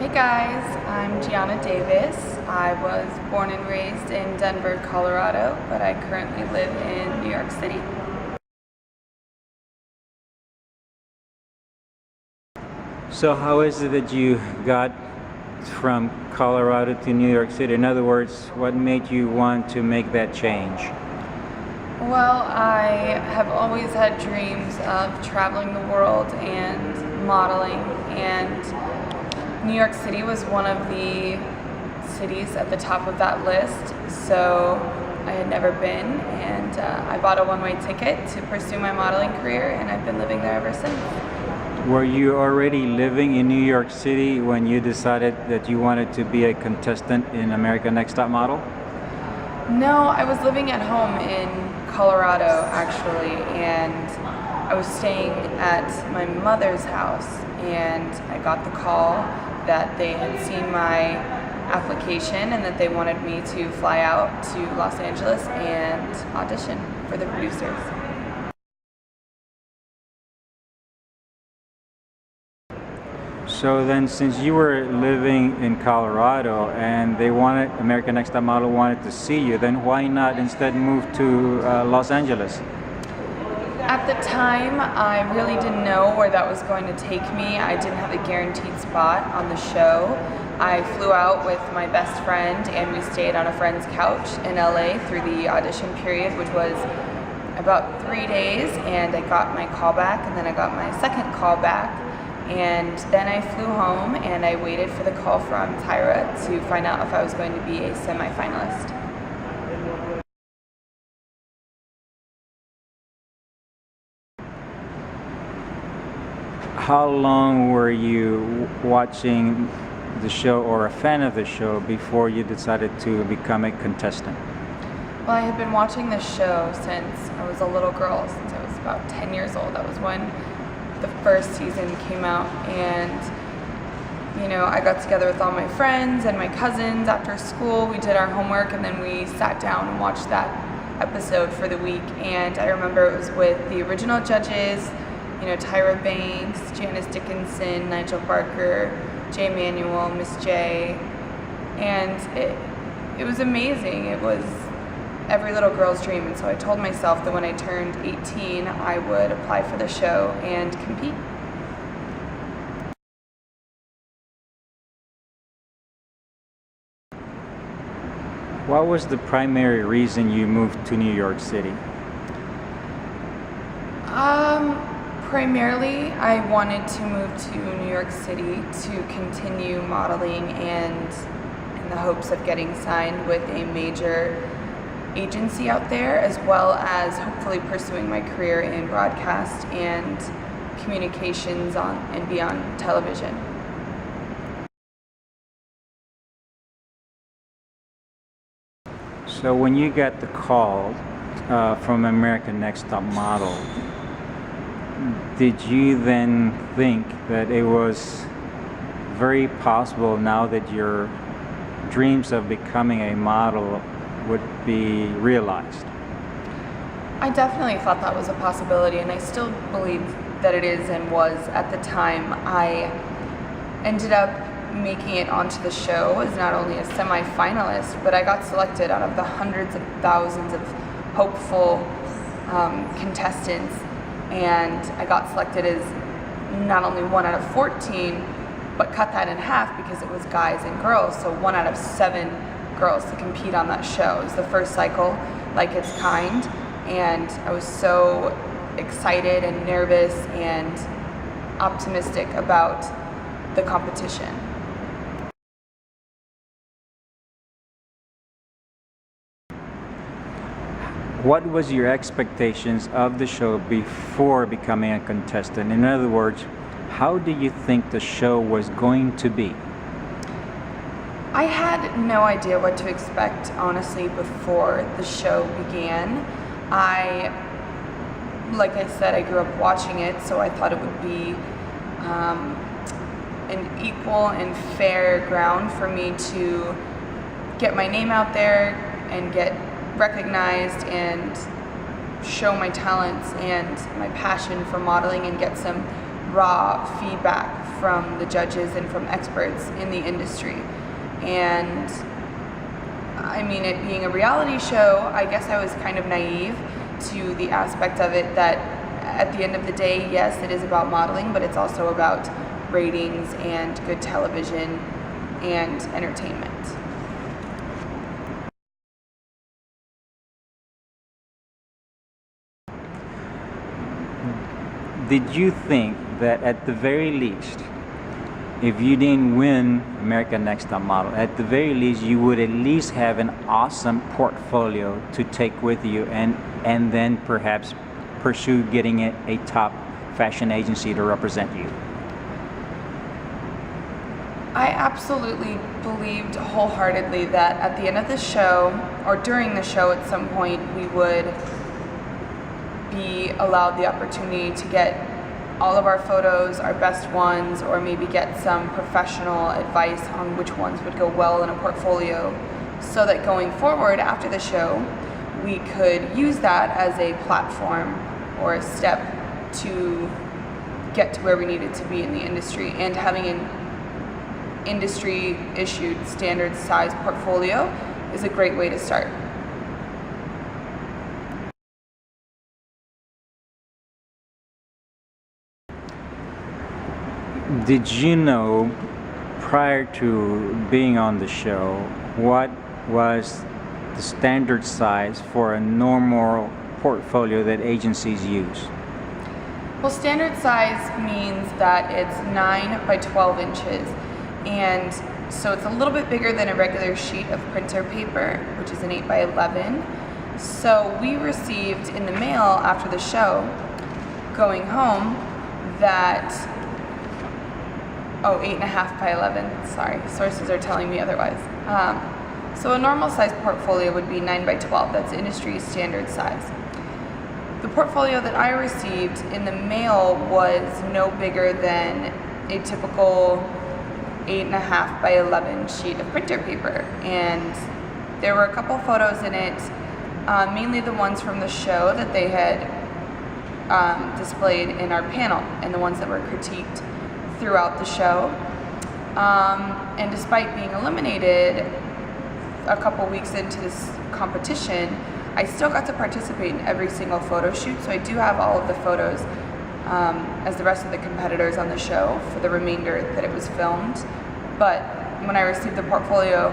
Hey guys, I'm Jiana Davis. I was born and raised in Denver, Colorado, but I currently live in New York City. So how is it that you got from Colorado to New York City? In other words, what made you want to make that change? Well, I have always had dreams of traveling the world and modeling, and New York City was one of the cities at the top of that list, so I had never been, and I bought a one-way ticket to pursue my modeling career, and I've been living there ever since. Were you already living in New York City when you decided that you wanted to be a contestant in America's Next Top Model? No, I was living at home in Colorado actually, and I was staying at my mother's house, and I got the call that they had seen my application and that they wanted me to fly out to Los Angeles and audition for the producers. So then, since you were living in Colorado and American Next Top Model wanted to see you, then why not instead move to Los Angeles? At the time, I really didn't know where that was going to take me. I didn't have a guaranteed spot on the show. I flew out with my best friend and we stayed on a friend's couch in LA through the audition period, which was about 3 days, and I got my call back, and then I got my second call back. And then I flew home and I waited for the call from Tyra to find out if I was going to be a semi-finalist. How long were you watching the show or a fan of the show before you decided to become a contestant? Well, I had been watching this show since I was a little girl, since I was about 10 years old. That was when the first season came out, and I got together with all my friends and my cousins after school. We did our homework and then we sat down and watched that episode for the week, and I remember it was with the original judges, Tyra Banks, Janice Dickinson, Nigel Barker, Jay Manuel, Miss J, and it was amazing. It was every little girl's dream, and so I told myself that when I turned 18 I would apply for the show and compete. What was the primary reason you moved to New York City? Primarily I wanted to move to New York City to continue modeling and in the hopes of getting signed with a major agency out there, as well as hopefully pursuing my career in broadcast and communications on and beyond television. So when you got the call from American Next Top Model, did you then think that it was very possible now that your dreams of becoming a model would be realized? I definitely thought that was a possibility, and I still believe that it is and was at the time. I ended up making it onto the show as not only a semi-finalist, but I got selected out of the hundreds of thousands of hopeful contestants, and I got selected as not only 1 out of 14, but cut that in half because it was guys and girls, so 1 out of 7 girls to compete on that show. It was the first cycle like its kind, and I was so excited and nervous and optimistic about the competition. What was your expectations of the show before becoming a contestant? In other words, how do you think the show was going to be? I had no idea what to expect, honestly, before the show began. Like I said, I grew up watching it, so I thought it would be an equal and fair ground for me to get my name out there and get recognized and show my talents and my passion for modeling and get some raw feedback from the judges and from experts in the industry. And I mean, it being a reality show, I guess I was kind of naive to the aspect of it that at the end of the day, yes, it is about modeling, but it's also about ratings and good television and entertainment. Did you think that at the very least, if you didn't win American Next Top Model, at the very least you would at least have an awesome portfolio to take with you and then perhaps pursue getting a top fashion agency to represent you? I absolutely believed wholeheartedly that at the end of the show, or during the show at some point, we would be allowed the opportunity to get all of our photos, our best ones, or maybe get some professional advice on which ones would go well in a portfolio, so that going forward after the show, we could use that as a platform or a step to get to where we needed to be in the industry. And having an industry issued standard size portfolio is a great way to start. Did you know prior to being on the show what was the standard size for a normal portfolio that agencies use? Well, standard size means that it's 9 by 12 inches, and so it's a little bit bigger than a regular sheet of printer paper, which is an 8 by 11. So we received in the mail after the show, going home, that 8.5 by 11, sorry, sources are telling me otherwise. So a normal size portfolio would be 9 by 12, that's industry standard size. The portfolio that I received in the mail was no bigger than a typical 8.5 by 11 sheet of printer paper, and there were a couple photos in it, mainly the ones from the show that they had displayed in our panel, and the ones that were critiqued throughout the show. And despite being eliminated a couple weeks into this competition, I still got to participate in every single photo shoot, so I do have all of the photos as the rest of the competitors on the show for the remainder that it was filmed. But when I received the portfolio,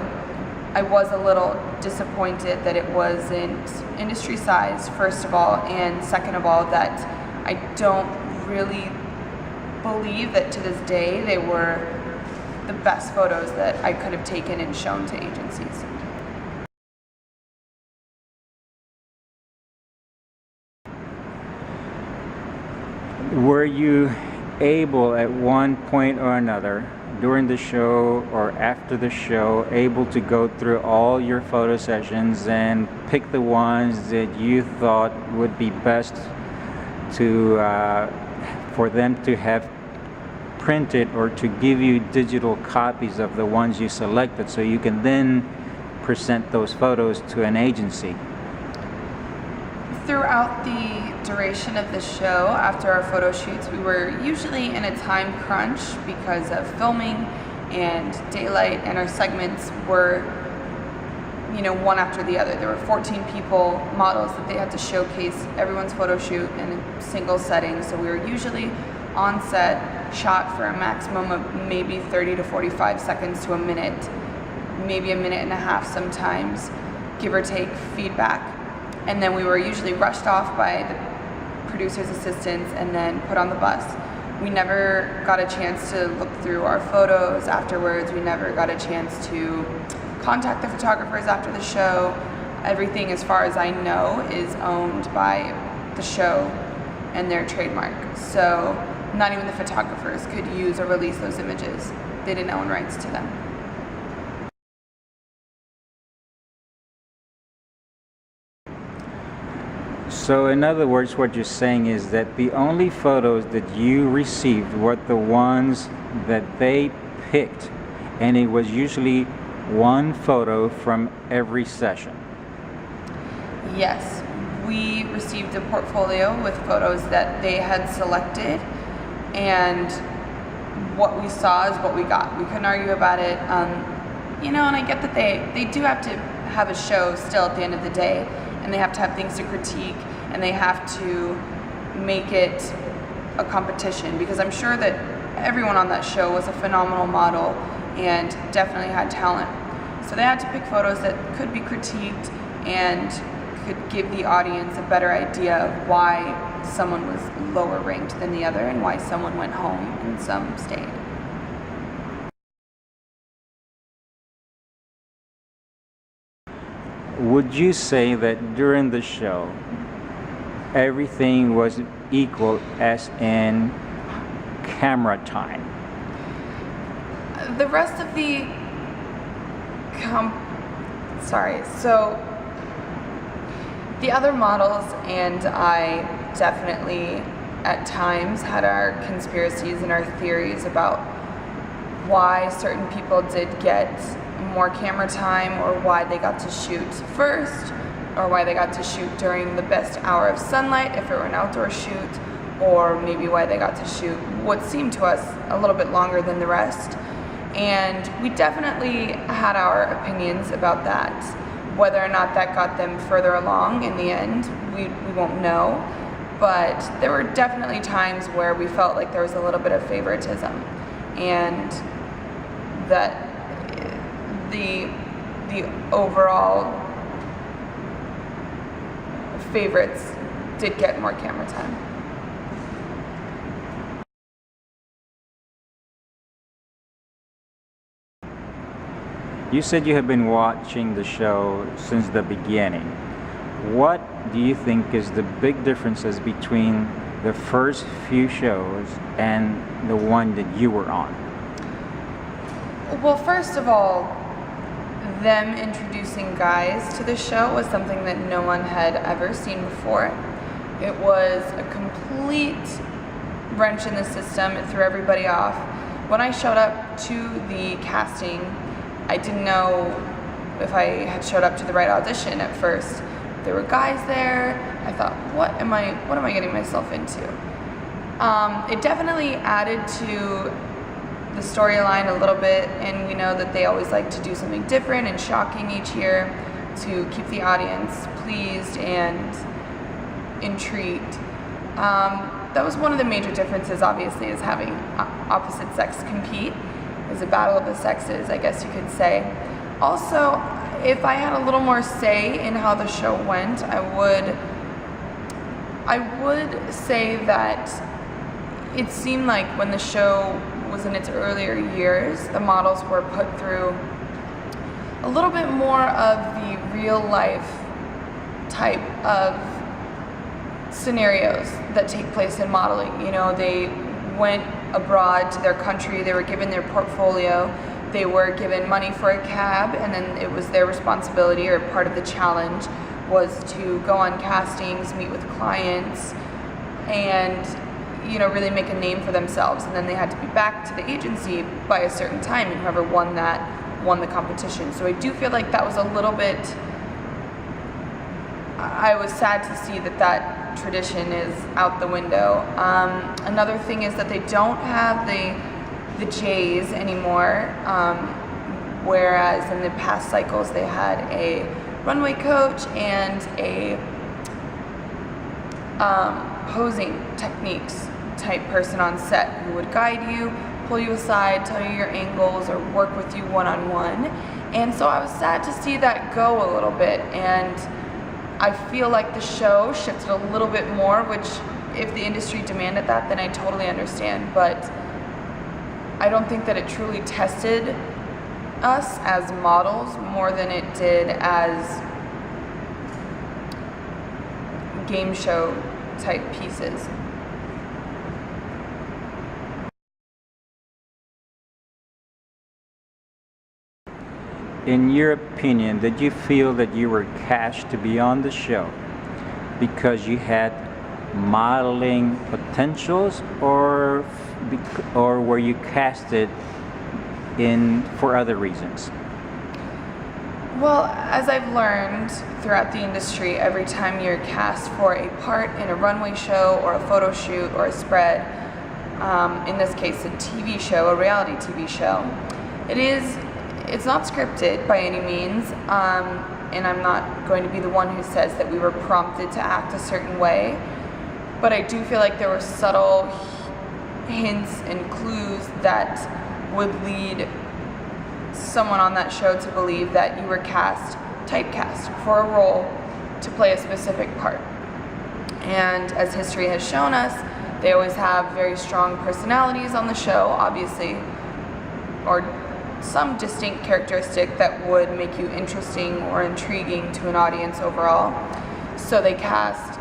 I was a little disappointed that it wasn't industry size, first of all, and second of all, that I don't really believe that to this day they were the best photos that I could have taken and shown to agencies. Were you able at one point or another during the show or after the show able to go through all your photo sessions and pick the ones that you thought would be best to for them to have printed or to give you digital copies of the ones you selected so you can then present those photos to an agency? Throughout the duration of the show, after our photo shoots, we were usually in a time crunch because of filming and daylight, and our segments were, one after the other. There were 14 people, models, that they had to showcase everyone's photo shoot in a single setting, so we were usually on set, shot for a maximum of maybe 30 to 45 seconds to a minute, maybe a minute and a half sometimes, give or take feedback. And then we were usually rushed off by the producer's assistants and then put on the bus. We never got a chance to look through our photos afterwards. We never got a chance to contact the photographers after the show. Everything, as far as I know, is owned by the show and their trademark. So not even the photographers could use or release those images. They didn't own rights to them. So in other words, what you're saying is that the only photos that you received were the ones that they picked, and it was usually one photo from every session. Yes, we received a portfolio with photos that they had selected, and what we saw is what we got. We couldn't argue about it. And I get that they do have to have a show still at the end of the day, and they have to have things to critique, and they have to make it a competition, because I'm sure that everyone on that show was a phenomenal model and definitely had talent. So they had to pick photos that could be critiqued and could give the audience a better idea of why someone was lower ranked than the other and why someone went home and some stayed. Would you say that during the show, everything was equal as in camera time? The rest of the so the other models and I definitely at times had our conspiracies and our theories about why certain people did get more camera time, or why they got to shoot first, or why they got to shoot during the best hour of sunlight if it were an outdoor shoot, or maybe why they got to shoot what seemed to us a little bit longer than the rest. And we definitely had our opinions about that. Whether or not that got them further along in the end, we won't know. But there were definitely times where we felt like there was a little bit of favoritism, and that the overall favorites did get more camera time. You said you have been watching the show since the beginning. What do you think is the big differences between the first few shows and the one that you were on? Well, first of all, them introducing guys to the show was something that no one had ever seen before. It was a complete wrench in the system. It threw everybody off. When I showed up to the casting, I didn't know if I had showed up to the right audition at first. There were guys there. I thought, what am I getting myself into? It definitely added to the storyline a little bit, and we know that they always like to do something different and shocking each year to keep the audience pleased and intrigued. That was one of the major differences, obviously, is having opposite sex compete. It was a battle of the sexes, I guess you could say. Also, if I had a little more say in how the show went, I would say that it seemed like when the show was in its earlier years, the models were put through a little bit more of the real life type of scenarios that take place in modeling. They went abroad to their country, they were given their portfolio, they were given money for a cab, and then it was their responsibility, or part of the challenge was to go on castings, meet with clients, and really make a name for themselves. And then they had to be back to the agency by a certain time, and whoever won the competition. So I do feel like that was a little bit, I was sad to see that tradition is out the window. Another thing is that they don't have the J's anymore, whereas in the past cycles they had a runway coach and a posing techniques type person on set who would guide you, pull you aside, tell you your angles, or work with you one-on-one. And so I was sad to see that go a little bit, and I feel like the show shifted a little bit more, which if the industry demanded that, then I totally understand. But I don't think that it truly tested us as models more than it did as game show type pieces. In your opinion, did you feel that you were cast to be on the show because you had modeling potentials, or were you casted for other reasons? Well, as I've learned throughout the industry, every time you're cast for a part in a runway show or a photo shoot or a spread, in this case a TV show, a reality TV show. It's not scripted by any means, and I'm not going to be the one who says that we were prompted to act a certain way, but I do feel like there were subtle hints and clues that would lead someone on that show to believe that you were typecast for a role to play a specific part. And as history has shown us, they always have very strong personalities on the show, obviously, or some distinct characteristic that would make you interesting or intriguing to an audience overall. So they cast,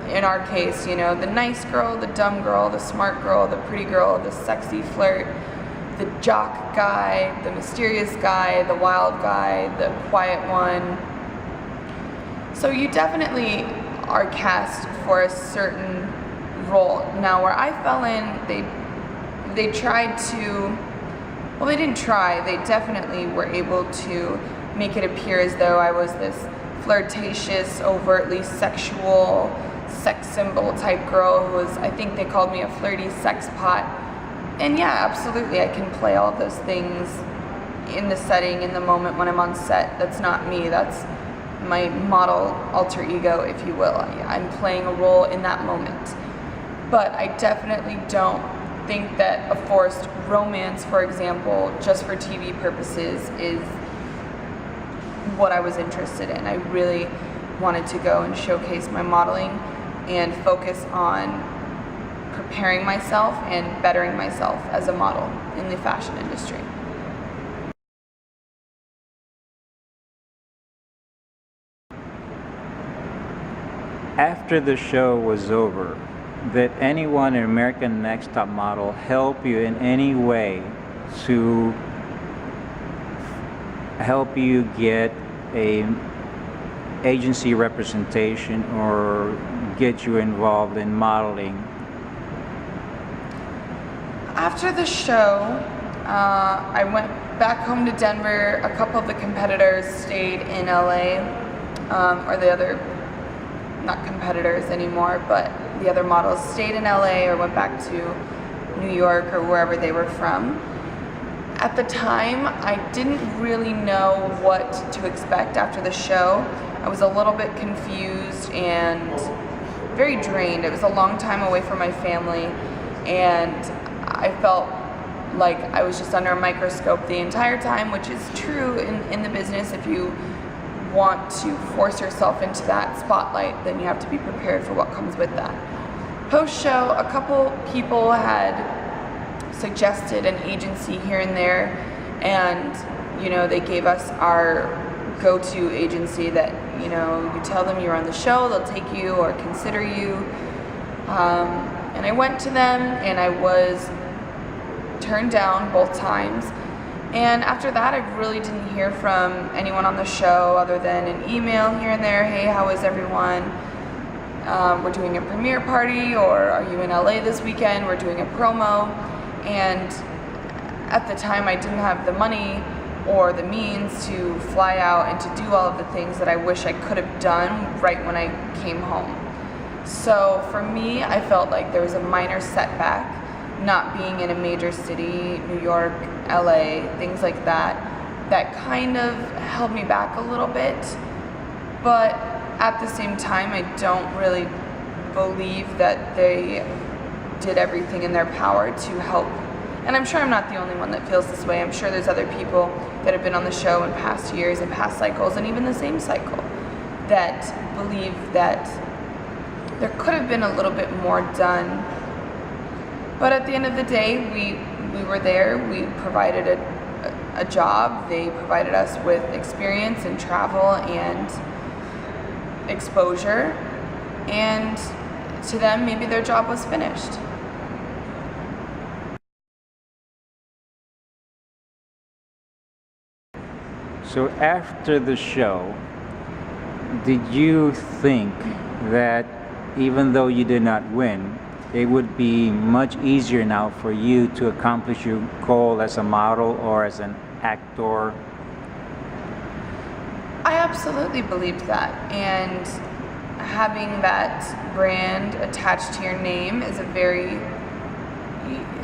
in our case, the nice girl, the dumb girl, the smart girl, the pretty girl, the sexy flirt, the jock guy, the mysterious guy, the wild guy, the quiet one. So you definitely are cast for a certain role. Now, where I fell in, they tried to, well, they didn't try, they definitely were able to make it appear as though I was this flirtatious, overtly sexual, sex symbol type girl who was, I think they called me a flirty sex pot. And yeah, absolutely, I can play all those things in the setting, in the moment when I'm on set. That's not me, that's my model alter ego, if you will. I'm playing a role in that moment. But I definitely don't think that a forced romance, for example, just for TV purposes is what I was interested in. I really wanted to go and showcase my modeling and focus on preparing myself and bettering myself as a model in the fashion industry. After the show was over, did anyone in American Next Top Model help you in any way to help you get a agency representation or get you involved in modeling? After the show, I went back home to Denver. A couple of the competitors stayed in LA, or the other, not competitors anymore, but the other models stayed in LA or went back to New York or wherever they were from. At the time, I didn't really know what to expect after the show. I was a little bit confused and very drained. It was a long time away from my family, and I felt like I was just under a microscope the entire time, which is true in the business. If you want to force yourself into that spotlight, then you have to be prepared for what comes with that. Post-show, a couple people had suggested an agency here and there, and they gave us our go-to agency that you tell them you're on the show, they'll take you or consider you. And I went to them and I was turned down both times. And after that, I really didn't hear from anyone on the show other than an email here and there. Hey, how is everyone? We're doing a premiere party, or are you in LA this weekend? We're doing a promo. And at the time, I didn't have the money or the means to fly out and to do all of the things that I wish I could have done right when I came home. So for me, I felt like there was a minor setback not being in a major city, New York, LA, things like that, that kind of held me back a little bit. But at the same time, I don't really believe that they did everything in their power to help. And I'm sure I'm not the only one that feels this way. I'm sure there's other people that have been on the show in past years and past cycles, and even the same cycle, that believe that there could have been a little bit more done. But at the end of the day, we were there, we provided a job, they provided us with experience and travel and exposure, and to them, maybe their job was finished. So after the show, did you think that even though you did not win, it would be much easier now for you to accomplish your goal as a model or as an actor? I absolutely believed that, and having that brand attached to your name is a very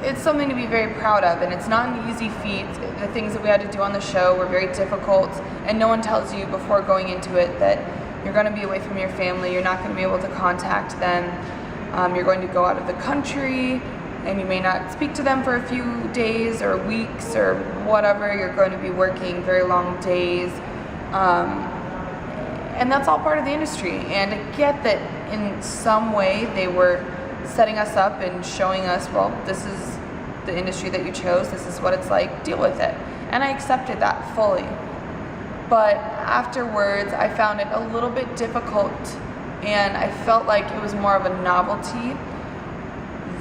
it's something to be very proud of, and it's not an easy feat. The things that we had to do on the show were very difficult, and no one tells you before going into it that you're going to be away from your family, you're not going to be able to contact them, you're going to go out of the country, and you may not speak to them for a few days or weeks or whatever. You're going to be working very long days, and that's all part of the industry. And I get that in some way they were setting us up and showing us, well, this is the industry that you chose, this is what it's like, deal with it. And I accepted that fully. But afterwards, I found it a little bit difficult, and I felt like it was more of a novelty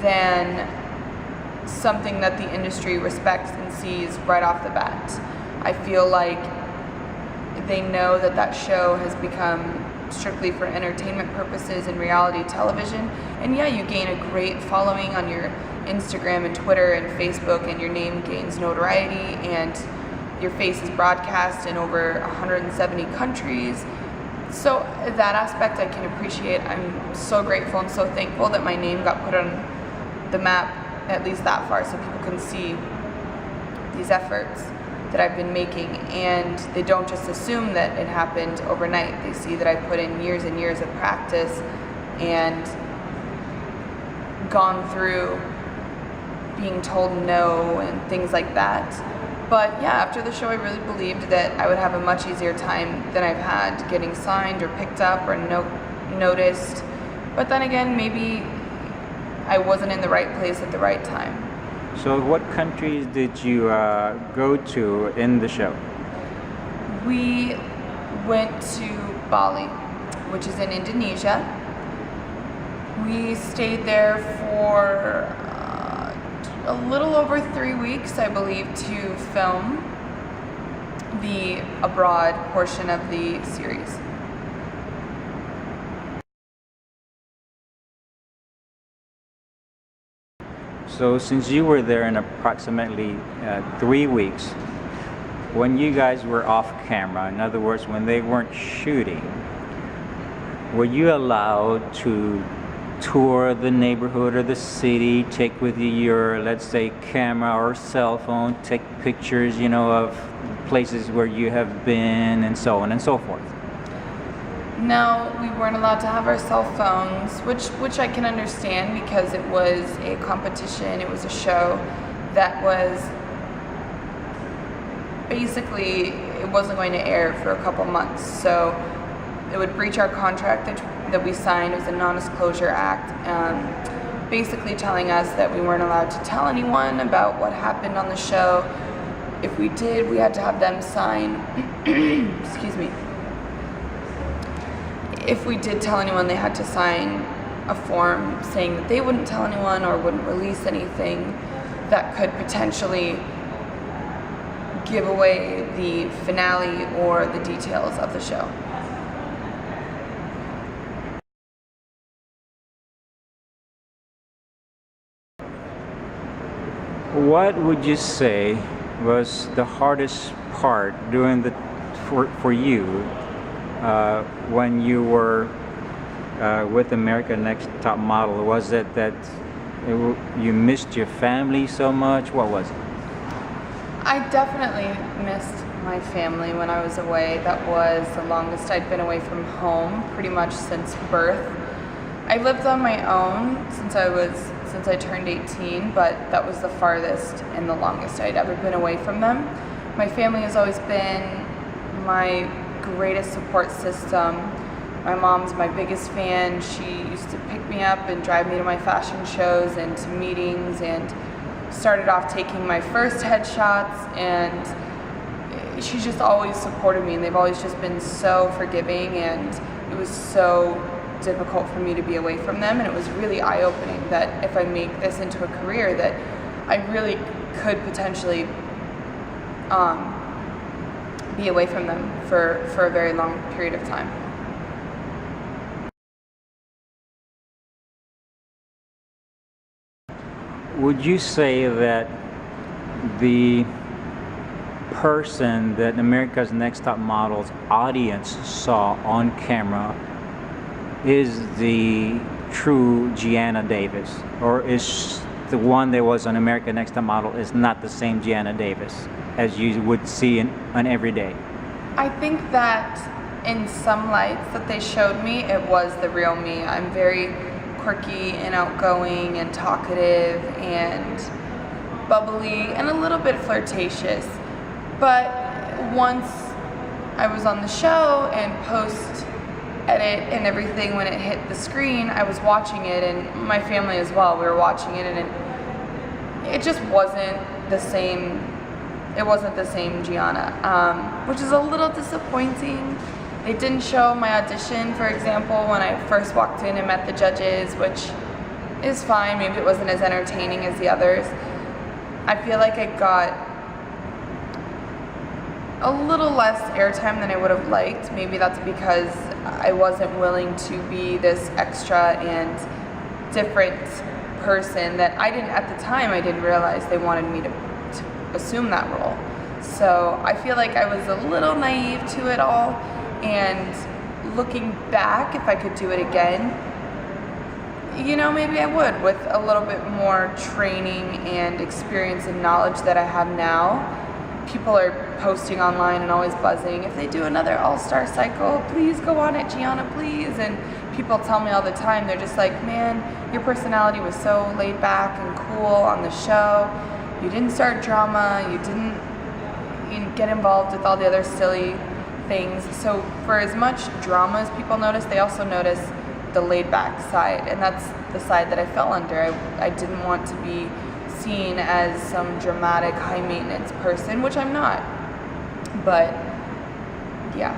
than something that the industry respects and sees right off the bat. I feel like they know that that show has become strictly for entertainment purposes and reality television. And yeah, you gain a great following on your Instagram and Twitter and Facebook, and your name gains notoriety, and your face is broadcast in over 170 countries. So that aspect I can appreciate. I'm so grateful and so thankful that my name got put on the map, at least that far, so people can see these efforts that I've been making, and they don't just assume that it happened overnight. They see that I put in years and years of practice and gone through being told no and things like that. But yeah, after the show, I really believed that I would have a much easier time than I've had getting signed or picked up or noticed. But then again, maybe I wasn't in the right place at the right time. So what countries did you go to in the show? We went to Bali, which is in Indonesia. We stayed there for a little over 3 weeks, I believe, to film the abroad portion of the series. So since you were there in approximately 3 weeks, when you guys were off camera, in other words, when they weren't shooting, were you allowed to tour the neighborhood or the city, take with you your, let's say, camera or cell phone, take pictures, of places where you have been, and so on and so forth? No, we weren't allowed to have our cell phones, which I can understand, because it was a competition, it was a show that was basically, it wasn't going to air for a couple months, so it would breach our contract that we signed. It was a non-disclosure act, basically telling us that we weren't allowed to tell anyone about what happened on the show. If we did, we had to have them sign, excuse me. If we did tell anyone, they had to sign a form saying that they wouldn't tell anyone or wouldn't release anything that could potentially give away the finale or the details of the show. What would you say was the hardest part during for you when you were with America Next Top Model? Was it that you missed your family so much? What was it? I definitely missed my family when I was away. That was the longest I'd been away from home, pretty much since birth. I lived on my own since I turned 18, but that was the farthest and the longest I'd ever been away from them. My family has always been my greatest support system. My mom's my biggest fan. She used to pick me up and drive me to my fashion shows and to meetings, and started off taking my first headshots, and she's just always supported me, and they've always just been so forgiving, and it was so difficult for me to be away from them, and it was really eye-opening that if I make this into a career, that I really could potentially be away from them for a very long period of time. Would you say that the person that America's Next Top Model's audience saw on camera is the true Jiana Davis, or is the one that was on American Next Top Model is not the same Jiana Davis as you would see on every day? I think that in some lights that they showed me, it was the real me. I'm very quirky and outgoing and talkative and bubbly and a little bit flirtatious. But once I was on the show and post edit and everything, when it hit the screen, I was watching it, and my family as well, we were watching it, and it just wasn't the same. It wasn't the same Jiana, which is a little disappointing. They didn't show my audition, for example, when I first walked in and met the judges, which is fine. Maybe it wasn't as entertaining as the others. I feel like I got a little less airtime than I would have liked. Maybe that's because I wasn't willing to be this extra and different person that at the time, I didn't realize they wanted me to assume that role. So I feel like I was a little naive to it all, and looking back, if I could do it again, maybe I would, with a little bit more training and experience and knowledge that I have now. People are posting online and always buzzing, if they do another all-star cycle, please go on it, Jiana, please. And people tell me all the time, they're just like, man, your personality was so laid back and cool on the show. You didn't start drama, you didn't get involved with all the other silly things. So for as much drama as people notice, they also notice the laid back side, and that's the side that I fell under. I didn't want to be seen as some dramatic, high maintenance person, which I'm not. But yeah.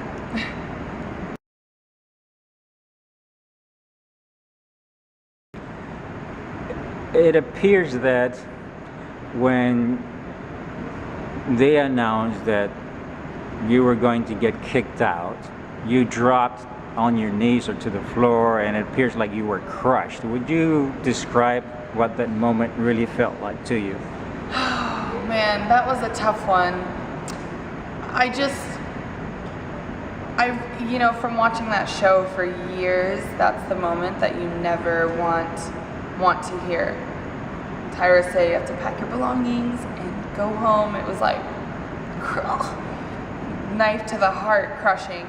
It appears that when they announced that you were going to get kicked out, you dropped on your knees or to the floor, and it appears like you were crushed. Would you describe what that moment really felt like to you? Oh man, that was a tough one. From watching that show for years, that's the moment that you never want to hear. Tyra say you have to pack your belongings and go home. It was like, knife to the heart, crushing.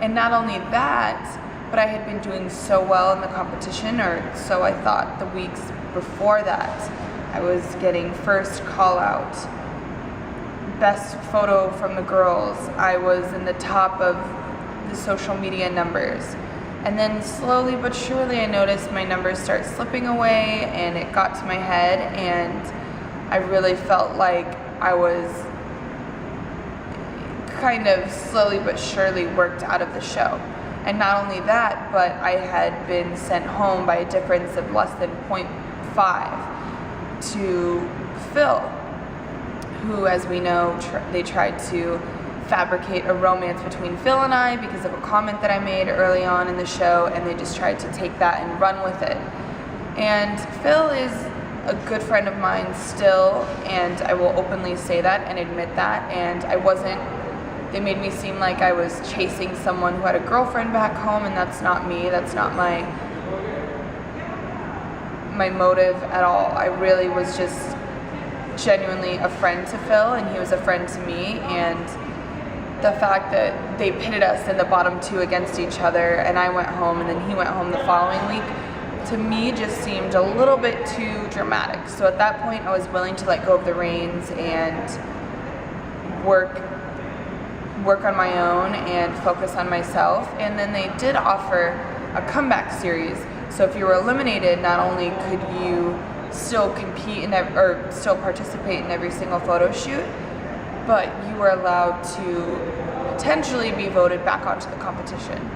And not only that, but I had been doing so well in the competition, or so I thought the weeks before that. I was getting first call out, best photo from the girls. I was in the top of the social media numbers. And then slowly but surely I noticed my numbers start slipping away, and it got to my head, and I really felt like I was kind of slowly but surely worked out of the show. And not only that, but I had been sent home by a difference of less than 0.5 to Phil, who, as we know, they tried to fabricate a romance between Phil and I because of a comment that I made early on in the show, and they just tried to take that and run with it. And Phil is a good friend of mine still, and I will openly say that and admit that, and they made me seem like I was chasing someone who had a girlfriend back home, and that's not me. That's not my motive at all. I really was just genuinely a friend to Phil, and he was a friend to me, and the fact that they pitted us in the bottom two against each other, and I went home and then he went home the following week, to me just seemed a little bit too dramatic. So at that point I was willing to let go of the reins and work on my own and focus on myself. And then they did offer a comeback series. So if you were eliminated, not only could you still compete or still participate in every single photo shoot, but you were allowed to potentially be voted back onto the competition.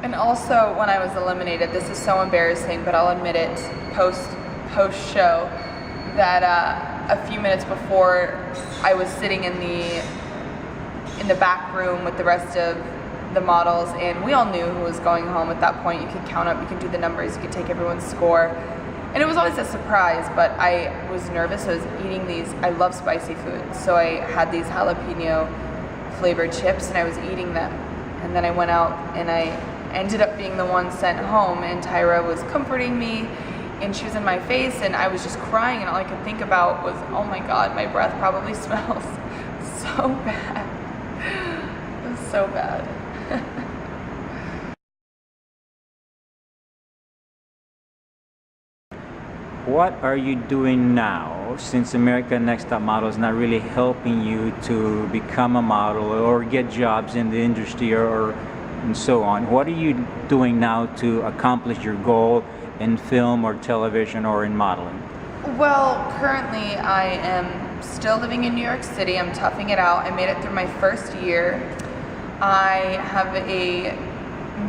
And also, when I was eliminated, this is so embarrassing, but I'll admit it, post show, that a few minutes before, I was sitting in the back room with the rest of the models, and we all knew who was going home at that point. You could count up, you could do the numbers, you could take everyone's score, and it was always a surprise. But I was nervous. I was eating these, I love spicy food, so I had these jalapeno flavored chips and I was eating them, and then I went out and I ended up being the one sent home, and Tyra was comforting me and she was in my face and I was just crying, and all I could think about was, oh my God, my breath probably smells so bad. It was so bad. What are you doing now, since American Next Top Model is not really helping you to become a model or get jobs in the industry or and so on? What are you doing now to accomplish your goal in film or television or in modeling? Well, currently I am still living in New York City. I'm toughing it out. I made it through my first year. I have a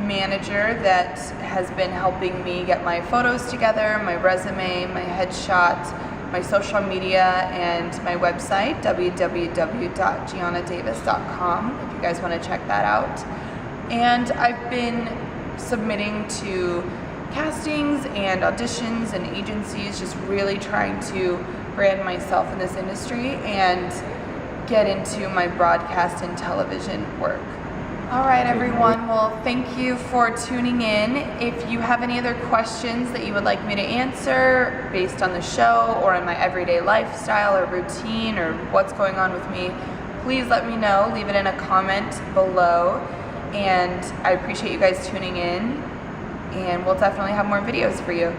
manager that has been helping me get my photos together, my resume, my headshot, my social media, and my website, www.jianadavis.com, if you guys want to check that out. And I've been submitting to castings and auditions and agencies, just really trying to brand myself in this industry and get into my broadcast and television work. All right, everyone. Well, thank you for tuning in. If you have any other questions that you would like me to answer based on the show or in my everyday lifestyle or routine or what's going on with me, please let me know. Leave it in a comment below. And I appreciate you guys tuning in. And we'll definitely have more videos for you.